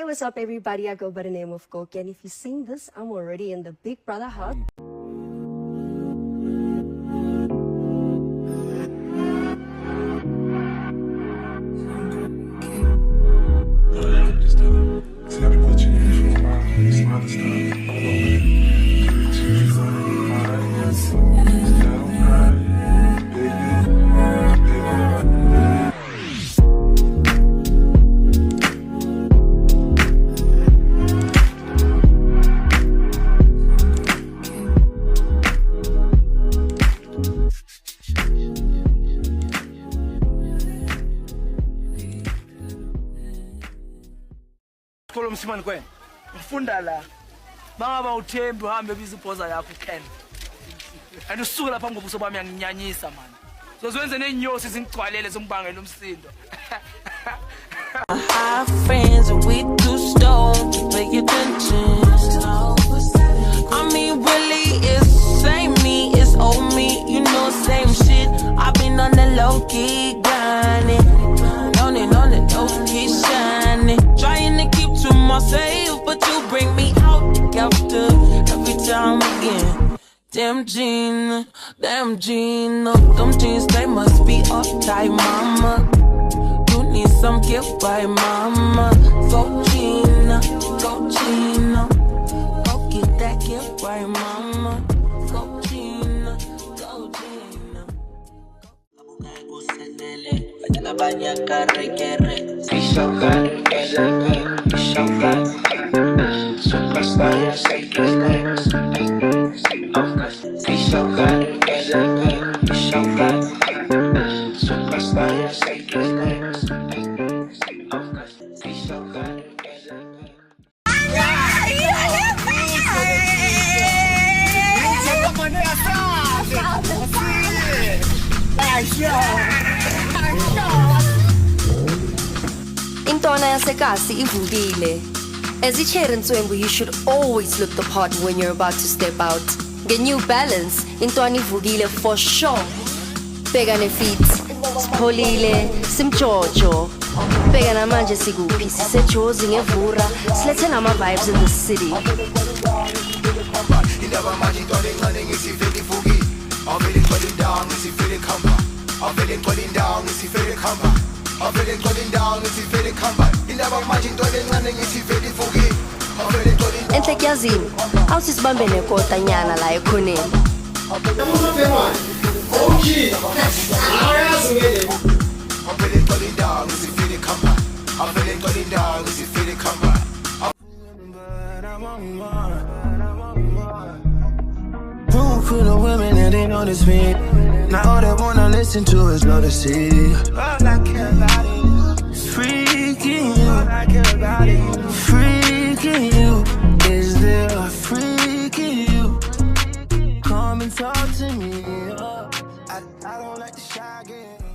what's up everybody? I go by the name of Kokii, and if you've seen this, I'm already in the Big Brother house. Follow msimani kwenu. Mfunda la. Bangaba uthembi uhambe biziphoza yakho Ken. And usuke lapha ngobuso bami yanginyanyisa man. Sozwenze nenyosi zingcwalele zombangela umsindo. Our friends are we too stoned to pay attention. I mean really it's same me, it's old me, you know same shit. I've been on the low key grinding. On the low key shining. Trying to keep to myself, but you bring me out together every time again. Them jeans, them jeans, they must be uptight, mama. You need some gift by mama. Go Gina, go Gina. Go get that gift by mama. Go Gina, go Gina. La baña carre quiere. Be so good, be so good, be so good. Superstar, say his names. Be so good, be so good, be so good. Superstar, say his names. Be so good, be so good. Intona yasekasi ivukile. As iCherentswengu, you should always look the part when you're about to step out. Get New Balance, intwana ivukile for sure. Bheka ne-feet, sipholile, simjojo. Bheka namanje sikuphi, sisejozi ngevura, silethe nama-vibes in the city. Enhle kuyazini, awusisibambe nekota nyana la ekhoneni. Kokii, Room full of women and they notice me. Now all they wanna listen to is notice it. All I care about is freaking you. All I care about is freaking you. Is there a freak in you? Come and talk to me. I don't like the shy girl.